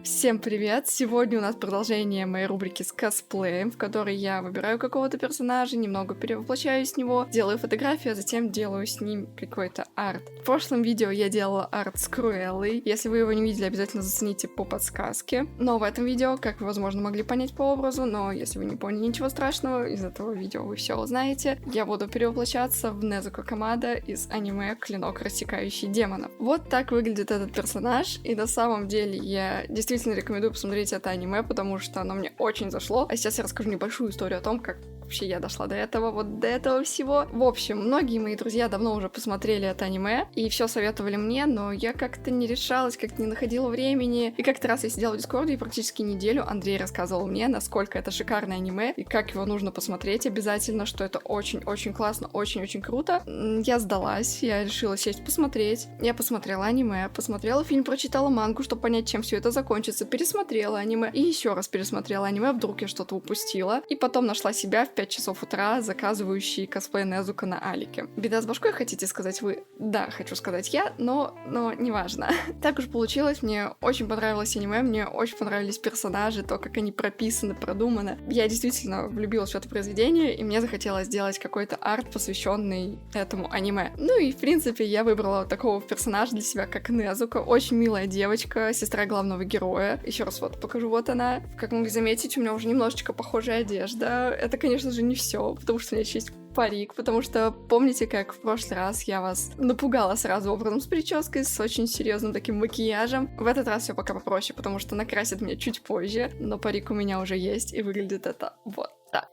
Всем привет! Сегодня у нас продолжение моей рубрики с косплеем, в которой я выбираю какого-то персонажа, немного перевоплощаю с него, делаю фотографию, а затем делаю с ним какой-то арт. В прошлом видео я делала арт с Круэллой. Если вы его не видели, обязательно зацените по подсказке. Но в этом видео, как вы, возможно, могли понять по образу, но если вы не поняли ничего страшного, из этого видео вы все узнаете, я буду перевоплощаться в Незуко Камада из аниме «Клинок, рассекающий демонов». Вот так выглядит этот персонаж, и на самом деле я действительно рекомендую посмотреть это аниме, потому что оно мне очень зашло. А сейчас я расскажу небольшую историю о том, как вообще я дошла до этого всего. В общем, многие мои друзья давно уже посмотрели это аниме и все советовали мне, но я как-то не решалась, как-то не находила времени. И как-то раз я сидела в Дискорде и практически неделю Андрей рассказывал мне, насколько это шикарное аниме и как его нужно посмотреть обязательно, что это очень-очень классно, очень-очень круто. Я сдалась, я решила сесть посмотреть. Я посмотрела аниме, посмотрела фильм, прочитала мангу, чтобы понять, чем все это закончится, пересмотрела аниме и еще раз пересмотрела аниме, вдруг я что-то упустила. И потом нашла себя в 5 часов утра, заказывающий косплей Незуко на Алике. Беда с башкой, хотите сказать вы? Да, хочу сказать я, но неважно. Так уж получилось, мне очень понравилось аниме, мне очень понравились персонажи, то, как они прописаны, продуманы. Я действительно влюбилась в это произведение, и мне захотелось сделать какой-то арт, посвященный этому аниме. Ну и, в принципе, я выбрала такого персонажа для себя, как Незуко. Очень милая девочка, сестра главного героя. Еще раз вот покажу, вот она. Как могли заметить, у меня уже немножечко похожая одежда. Это, конечно же, не все, потому что у меня еще есть парик, потому что помните, как в прошлый раз я вас напугала сразу образом с прической, с очень серьезным таким макияжем. В этот раз все пока попроще, потому что накрасят меня чуть позже, но парик у меня уже есть, и выглядит это вот так.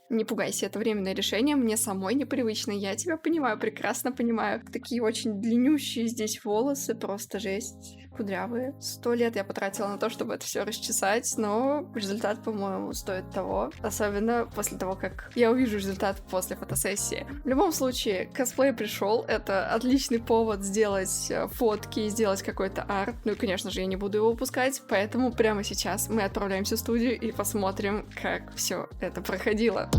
Не пугайся, это временное решение, мне самой непривычно, я тебя понимаю, прекрасно понимаю. Такие очень длиннющие здесь волосы, просто жесть, кудрявые. 100 лет я потратила на то, чтобы это все расчесать, но результат, по-моему, стоит того. Особенно после того, как я увижу результат после фотосессии. В любом случае, косплей пришел, это отличный повод сделать фотки, сделать какой-то арт. Ну и, конечно же, я не буду его упускать, поэтому прямо сейчас мы отправляемся в студию и посмотрим, как все это проходило.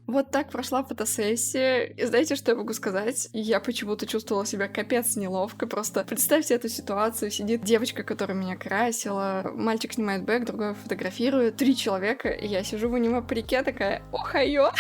Вот так прошла фотосессия, и знаете, что я могу сказать? Я почему-то чувствовала себя капец неловко, просто представьте эту ситуацию, сидит девочка, которая меня красила, мальчик снимает бэк, другой фотографирует, 3 человека, и я сижу в аниме-парике такая, охайо!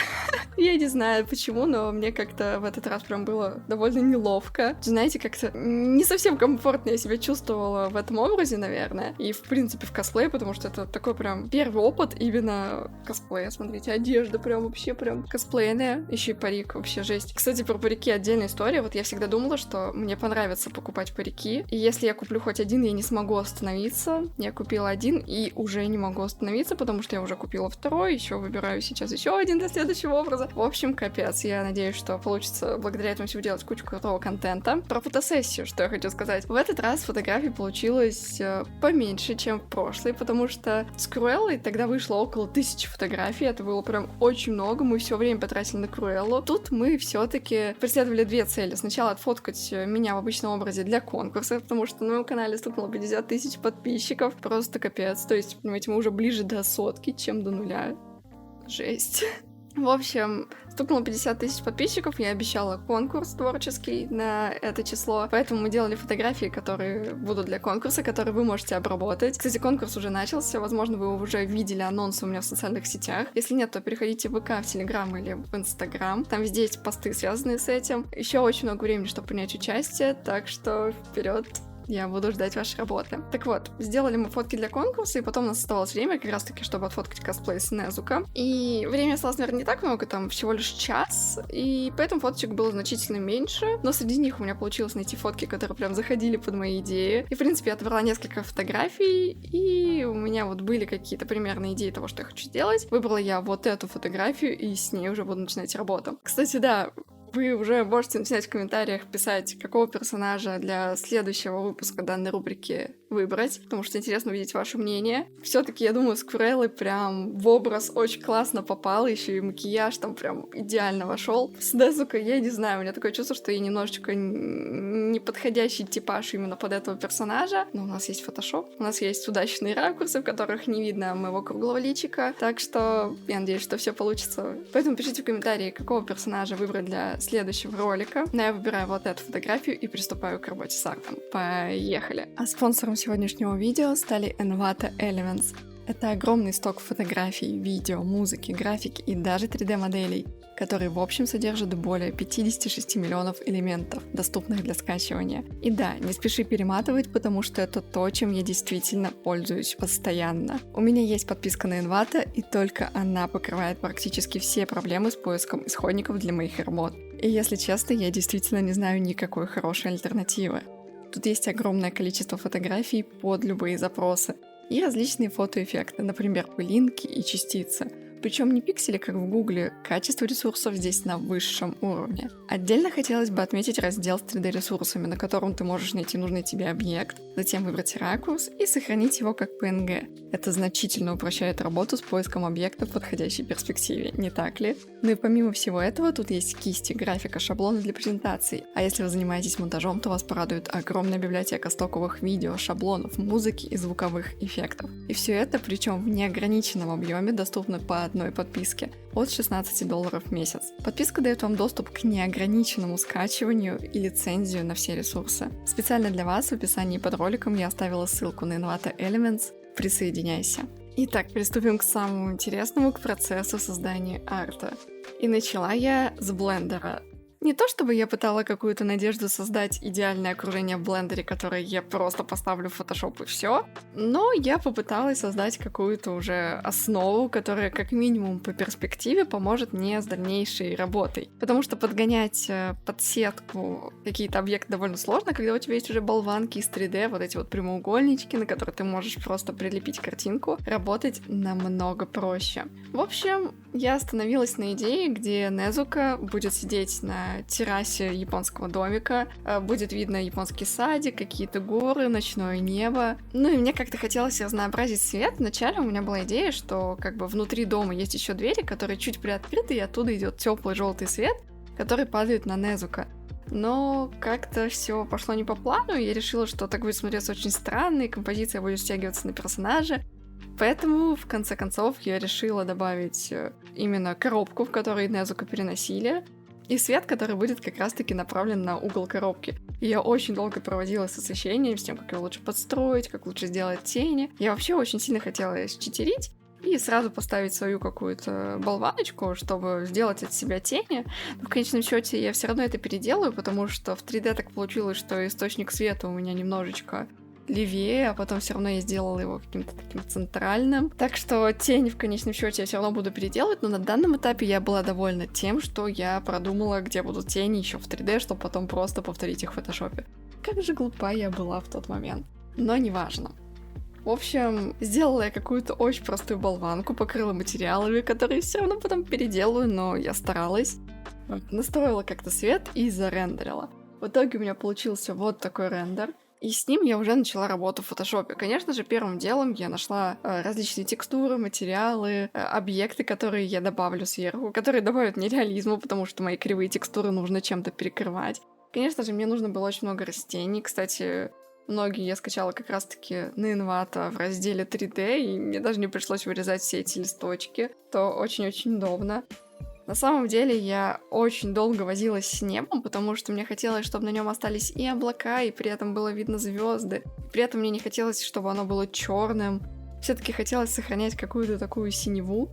Я не знаю почему, но мне как-то в этот раз прям было довольно неловко. Знаете, как-то не совсем комфортно я себя чувствовала в этом образе, наверное, и в принципе в косплее, потому что это такой прям первый опыт именно косплея. Смотрите, одежда прям вообще прям косплейная, еще и парик, вообще жесть. Кстати, про парики отдельная история. Вот я всегда думала, что мне понравится покупать парики, и если я куплю хоть один, я не смогу остановиться. Я купила один и уже не могу остановиться, потому что я уже купила второй, еще выбираю сейчас еще один для следующего образа. В общем, капец. Я надеюсь, что получится благодаря этому всему делать кучу крутого контента. Про фотосессию, что я хочу сказать. В этот раз фотографий получилось поменьше, чем в прошлый, потому что с Круэллой тогда вышло около 1000 фотографий. Это было прям очень много. Мы все время потратили на Круэллу. Тут мы все-таки преследовали 2 цели. Сначала отфоткать меня в обычном образе для конкурса, потому что на моем канале стукнуло 50 000 подписчиков. Просто капец. То есть, понимаете, мы уже ближе до 100, чем до 0. Жесть. В общем, стукнуло 50 тысяч подписчиков, я обещала конкурс творческий на это число, поэтому мы делали фотографии, которые будут для конкурса, которые вы можете обработать. Кстати, конкурс уже начался, возможно, вы уже видели анонсы у меня в социальных сетях. Если нет, то переходите в ВК, в Телеграм или в Инстаграм, там везде есть посты, связанные с этим. Еще очень много времени, чтобы принять участие, так что вперед! Я буду ждать вашей работы. Так вот, сделали мы фотки для конкурса, и потом у нас оставалось время как раз-таки, чтобы отфоткать косплей с Незука. И времени осталось, наверное, не так много, там всего лишь час, и поэтому фоточек было значительно меньше, но среди них у меня получилось найти фотки, которые прям заходили под мои идеи. И, в принципе, я отобрала несколько фотографий, и у меня вот были какие-то примерные идеи того, что я хочу сделать. Выбрала я вот эту фотографию, и с ней уже буду начинать работу. Кстати, да, вы уже можете начинать в комментариях писать, какого персонажа для следующего выпуска данной рубрики выбрать, потому что интересно увидеть ваше мнение. Все-таки, я думаю, Скуреллы прям в образ очень классно попал, еще и макияж там прям идеально вошел. С Незука, я не знаю, у меня такое чувство, что я немножечко неподходящий типаж именно под этого персонажа. Но у нас есть фотошоп, у нас есть удачные ракурсы, в которых не видно моего круглого личика, так что я надеюсь, что все получится. Поэтому пишите в комментарии, какого персонажа выбрать для следующего ролика. Но я выбираю вот эту фотографию и приступаю к работе с артом. Поехали! А спонсором сегодняшнего видео стали Envato Elements. Это огромный сток фотографий, видео, музыки, графики и даже 3D-моделей, который в общем содержит более 56 миллионов элементов, доступных для скачивания. И да, не спеши перематывать, потому что это то, чем я действительно пользуюсь постоянно. У меня есть подписка на Envato, и только она покрывает практически все проблемы с поиском исходников для моих работ. И если честно, я действительно не знаю никакой хорошей альтернативы. Тут есть огромное количество фотографий под любые запросы и различные фотоэффекты, например, пылинки и частицы. Причем не пиксели, как в Гугле, качество ресурсов здесь на высшем уровне. Отдельно хотелось бы отметить раздел с 3D-ресурсами, на котором ты можешь найти нужный тебе объект, затем выбрать ракурс и сохранить его как PNG. Это значительно упрощает работу с поиском объекта в подходящей перспективе, не так ли? Ну и помимо всего этого, тут есть кисти, графика, шаблоны для презентаций. А если вы занимаетесь монтажом, то вас порадует огромная библиотека стоковых видео, шаблонов, музыки и звуковых эффектов. И все это, причем в неограниченном объеме, доступно по одной подписке от $16 в месяц. Подписка дает вам доступ к неограниченному скачиванию и лицензию на все ресурсы. Специально для вас в описании под роликом я оставила ссылку на Envato Elements. Присоединяйся. Итак, приступим к самому интересному, к процессу создания арта. И начала я с блендера. Не то чтобы я пытала какую-то надежду создать идеальное окружение в блендере, которое я просто поставлю в Photoshop и все, но я попыталась создать какую-то уже основу, которая как минимум по перспективе поможет мне с дальнейшей работой. Потому что подгонять под сетку какие-то объекты довольно сложно, когда у тебя есть уже болванки из 3D, вот эти вот прямоугольнички, на которые ты можешь просто прилепить картинку, работать намного проще. В общем, я остановилась на идее, где Незука будет сидеть на террасе японского домика, будет видно японский садик, какие-то горы, ночное небо. Ну и мне как-то хотелось разнообразить свет. Вначале у меня была идея, что как бы внутри дома есть еще двери, которые чуть приоткрыты, и оттуда идет теплый желтый свет, который падает на Незука. Но как-то все пошло не по плану, и я решила, что так будет смотреться очень странно, и композиция будет стягиваться на персонажа. Поэтому, в конце концов, я решила добавить именно коробку, в которой Незука переносили, и свет, который будет как раз-таки направлен на угол коробки. И я очень долго проводила с освещением, с тем, как его лучше подстроить, как лучше сделать тени. Я вообще очень сильно хотела считерить и сразу поставить свою какую-то болваночку, чтобы сделать от себя тени. Но в конечном счете я все равно это переделаю, потому что в 3D так получилось, что источник света у меня немножечко левее, а потом все равно я сделала его каким-то таким центральным. Так что тени в конечном счете я все равно буду переделывать, но на данном этапе я была довольна тем, что я продумала, где будут тени еще в 3D, чтобы потом просто повторить их в фотошопе. Как же глупа я была в тот момент. Но неважно. В общем, сделала я какую-то очень простую болванку, покрыла материалами, которые все равно потом переделаю, но я старалась. Настроила как-то свет и зарендерила. В итоге у меня получился вот такой рендер. И с ним я уже начала работу в фотошопе. Конечно же, первым делом я нашла различные текстуры, материалы, объекты, которые я добавлю сверху, которые добавят мне реализму, потому что мои кривые текстуры нужно чем-то перекрывать. Конечно же, мне нужно было очень много растений. Кстати, многие я скачала как раз-таки на Envato в разделе 3D, и мне даже не пришлось вырезать все эти листочки, то очень-очень удобно. На самом деле я очень долго возилась с небом, потому что мне хотелось, чтобы на нем остались и облака, и при этом было видно звезды. При этом мне не хотелось, чтобы оно было черным. Все-таки хотелось сохранять какую-то такую синеву.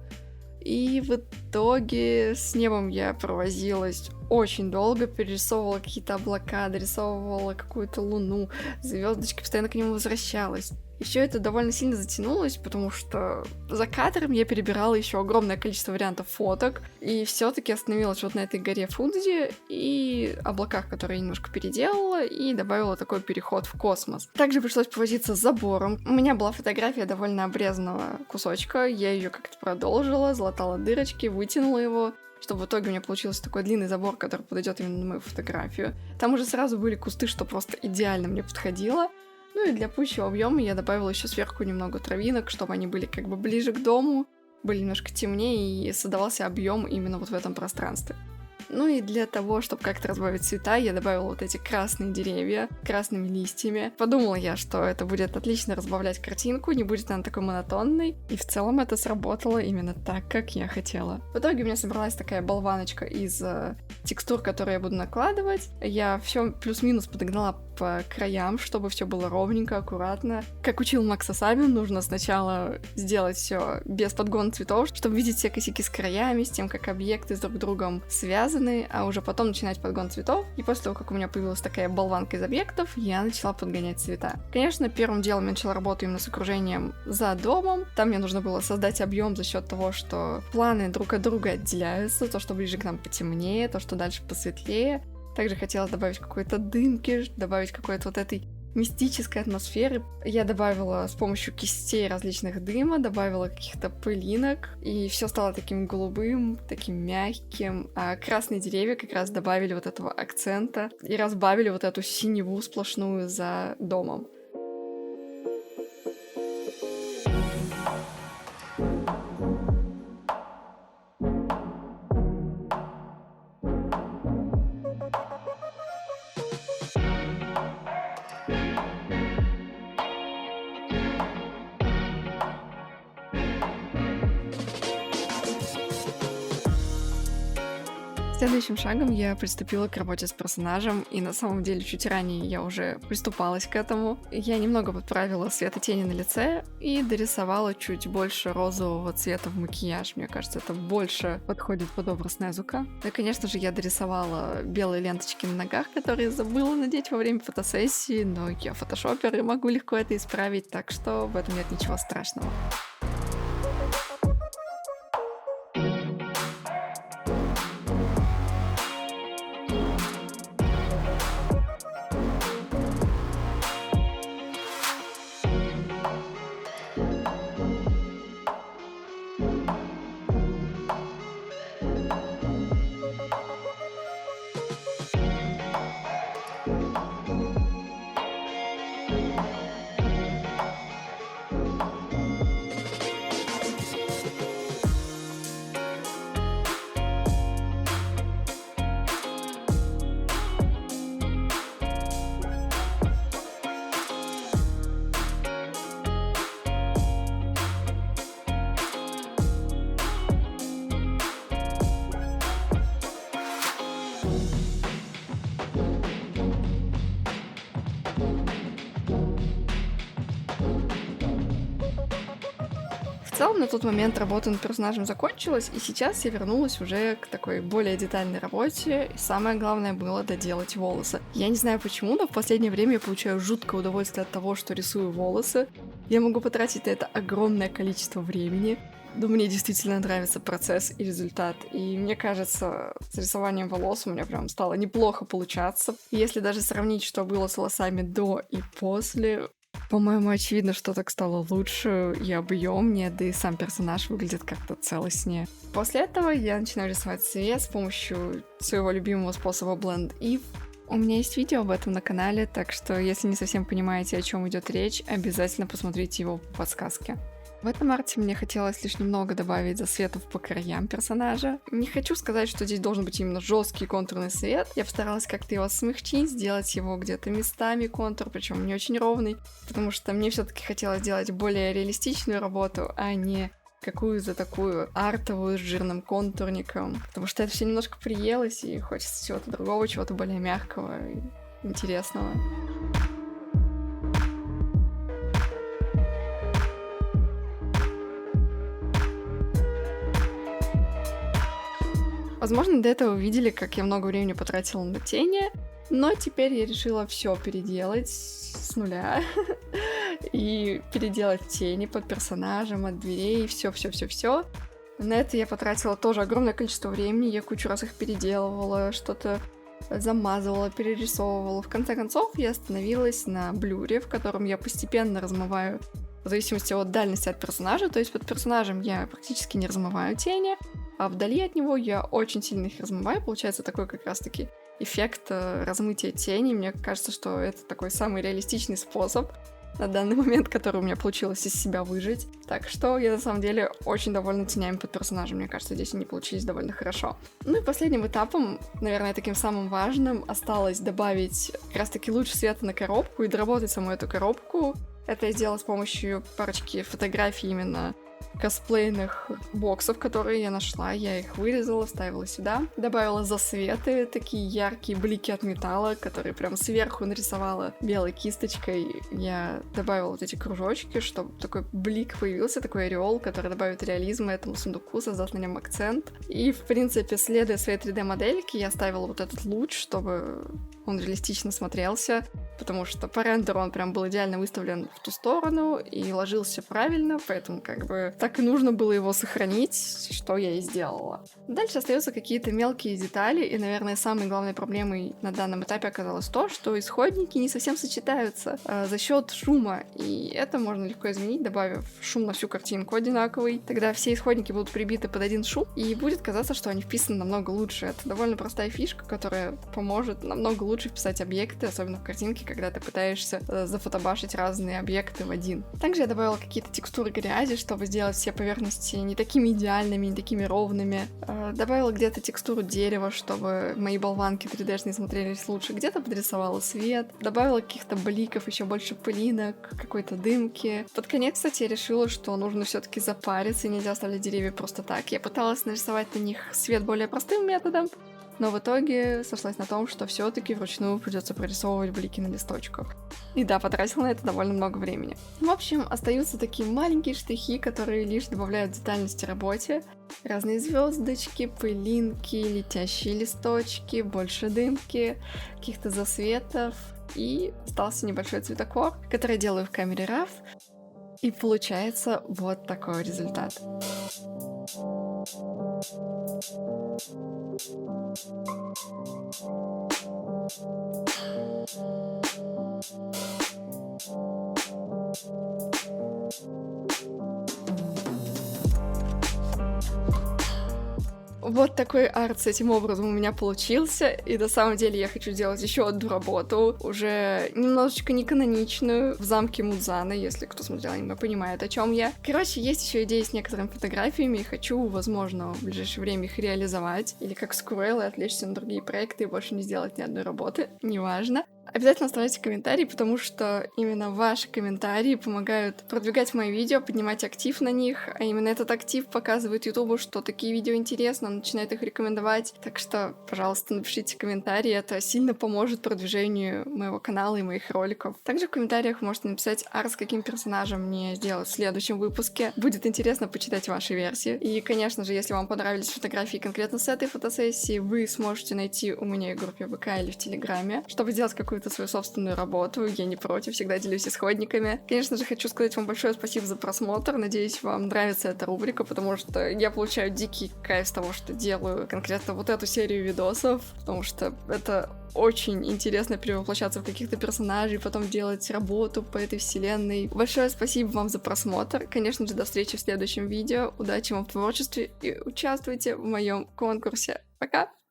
И в итоге с небом я провозилась очень долго, перерисовывала какие-то облака, дорисовывала какую-то луну, звездочки, постоянно к нему возвращалась. Еще это довольно сильно затянулось, потому что за кадром я перебирала еще огромное количество вариантов фоток, и все-таки остановилась вот на этой горе Фудзи и облаках, которые я немножко переделала, и добавила такой переход в космос. Также пришлось повозиться с забором. У меня была фотография довольно обрезанного кусочка, я ее как-то продолжила, залатала дырочки, вытянула его, чтобы в итоге у меня получился такой длинный забор, который подойдет именно на мою фотографию. Там уже сразу были кусты, что просто идеально мне подходило. Ну и для пущего объема я добавила еще сверху немного травинок, чтобы они были как бы ближе к дому, были немножко темнее и создавался объем именно вот в этом пространстве. Ну и для того, чтобы как-то разбавить цвета, я добавила вот эти красные деревья красными листьями. Подумала я, что это будет отлично разбавлять картинку, не будет она такой монотонной. И в целом это сработало именно так, как я хотела. В итоге у меня собралась такая болваночка из текстур, которые я буду накладывать. Я все плюс-минус подогнала по краям, чтобы все было ровненько, аккуратно. Как учил Макс Асабин, нужно сначала сделать все без подгона цветов, чтобы видеть все косяки с краями, с тем, как объекты с друг другом связаны, а уже потом начинать подгон цветов. И после того, как у меня появилась такая болванка из объектов, я начала подгонять цвета. Конечно, первым делом я начала работу именно с окружением за домом. Там мне нужно было создать объем за счет того, что планы друг от друга отделяются, то, что ближе к нам потемнее, то, что дальше посветлее. Также хотелось добавить какой-то дымки, добавить какой-то вот этой мистической атмосферы. Я добавила с помощью кистей различных дыма, добавила каких-то пылинок, и все стало таким голубым, таким мягким. А красные деревья как раз добавили вот этого акцента и разбавили вот эту синеву сплошную за домом. Следующим шагом я приступила к работе с персонажем, и на самом деле чуть ранее я уже приступалась к этому. Я немного подправила цвет и тени на лице и дорисовала чуть больше розового цвета в макияж. Мне кажется, это больше подходит под образ Незука. Ну и, конечно же, я дорисовала белые ленточки на ногах, которые забыла надеть во время фотосессии, но я фотошопер и могу легко это исправить, так что в этом нет ничего страшного. В целом, на тот момент работа над персонажем закончилась, и сейчас я вернулась уже к такой более детальной работе, и самое главное было доделать волосы. Я не знаю почему, но в последнее время я получаю жуткое удовольствие от того, что рисую волосы. Я могу потратить на это огромное количество времени, но мне действительно нравится процесс и результат, и мне кажется, с рисованием волос у меня прям стало неплохо получаться. И если даже сравнить, что было с волосами до и после, по-моему, очевидно, что так стало лучше и объемнее, да и сам персонаж выглядит как-то целостнее. После этого я начинаю рисовать цвет с помощью своего любимого способа Blend If. У меня есть видео об этом на канале, так что если не совсем понимаете, о чем идет речь, обязательно посмотрите его по подсказке. В этом арте мне хотелось лишь немного добавить засветов по краям персонажа. Не хочу сказать, что здесь должен быть именно жесткий контурный свет. Я постаралась как-то его смягчить, сделать его где-то местами контур, причем не очень ровный, потому что мне все-таки хотелось сделать более реалистичную работу, а не какую-то такую артовую с жирным контурником, потому что это все немножко приелось, и хочется чего-то другого, чего-то более мягкого и интересного. Возможно, до этого вы видели, как я много времени потратила на тени, но теперь я решила все переделать с нуля и переделать тени под персонажем, от дверей, все. На это я потратила тоже огромное количество времени, я кучу раз их переделывала, что-то замазывала, перерисовывала. В конце концов, я остановилась на блюре, в котором я постепенно размываю в зависимости от дальности от персонажа, то есть под персонажем я практически не размываю тени, а вдали от него я очень сильно их размываю, получается такой как раз-таки эффект размытия теней. Мне кажется, что это такой самый реалистичный способ на данный момент, который у меня получилось из себя выжить. Так что я на самом деле очень довольна тенями под персонажем. Мне кажется, здесь они получились довольно хорошо. Ну и последним этапом, наверное, таким самым важным, осталось добавить как раз-таки луч света на коробку и доработать саму эту коробку. Это я сделала с помощью парочки фотографий именно косплейных боксов, которые я нашла. Я их вырезала, вставила сюда. Добавила засветы, такие яркие блики от металла, которые прям сверху нарисовала белой кисточкой. Я добавила вот эти кружочки, чтобы такой блик появился, такой ореол, который добавит реализма этому сундуку, создав на нем акцент. И, в принципе, следуя своей 3D-модельке, я ставила вот этот луч, чтобы он реалистично смотрелся, потому что по рендеру он прям был идеально выставлен в ту сторону и ложился правильно, поэтому как бы так и нужно было его сохранить, что я и сделала. Дальше остаются какие-то мелкие детали, и, наверное, самой главной проблемой на данном этапе оказалось то, что исходники не совсем сочетаются за счет шума, и это можно легко изменить, добавив шум на всю картинку одинаковый. Тогда все исходники будут прибиты под один шум, и будет казаться, что они вписаны намного лучше. Это довольно простая фишка, которая поможет намного лучше вписать объекты, особенно в картинке, когда ты пытаешься зафотобашить разные объекты в один. Также я добавила какие-то текстуры грязи, чтобы сделать все поверхности не такими идеальными, не такими ровными. Добавила где-то текстуру дерева, чтобы мои болванки 3D-шные смотрелись лучше. Где-то подрисовала свет. Добавила каких-то бликов, еще больше пылинок, какой-то дымки. Под конец, кстати, я решила, что нужно все-таки запариться, и нельзя оставлять деревья просто так. Я пыталась нарисовать на них свет более простым методом, но в итоге сошлась на том, что все-таки вручную придется прорисовывать блики на листочках. И да, потратила на это довольно много времени. В общем, остаются такие маленькие штрихи, которые лишь добавляют детальности работе. Разные звездочки, пылинки, летящие листочки, больше дымки, каких-то засветов. И остался небольшой цветокор, который я делаю в камере RAW. И получается вот такой результат. Вот такой арт с этим образом у меня получился, и на самом деле я хочу сделать еще одну работу, уже немножечко неканоничную, в замке Мудзана, если кто смотрел аниме, понимает, о чем я. Короче, есть еще идеи с некоторыми фотографиями, и хочу, возможно, в ближайшее время их реализовать, или как Скурелл, и отвлечься на другие проекты и больше не сделать ни одной работы, неважно. Обязательно оставляйте комментарии, потому что именно ваши комментарии помогают продвигать мои видео, поднимать актив на них, а именно этот актив показывает Ютубу, что такие видео интересны, он начинает их рекомендовать. Так что, пожалуйста, напишите комментарии, это сильно поможет продвижению моего канала и моих роликов. Также в комментариях можете написать, с каким персонажем мне сделать в следующем выпуске. Будет интересно почитать ваши версии. И, конечно же, если вам понравились фотографии конкретно с этой фотосессии, вы сможете найти у меня в группе ВК или в Телеграме, чтобы сделать какую-то свою собственную работу. Я не против, всегда делюсь исходниками. Конечно же, хочу сказать вам большое спасибо за просмотр. Надеюсь, вам нравится эта рубрика, потому что я получаю дикий кайф с того, что делаю конкретно вот эту серию видосов, потому что это очень интересно перевоплощаться в каких-то персонажей, потом делать работу по этой вселенной. Большое спасибо вам за просмотр. Конечно же, до встречи в следующем видео. Удачи вам в творчестве и участвуйте в моем конкурсе. Пока!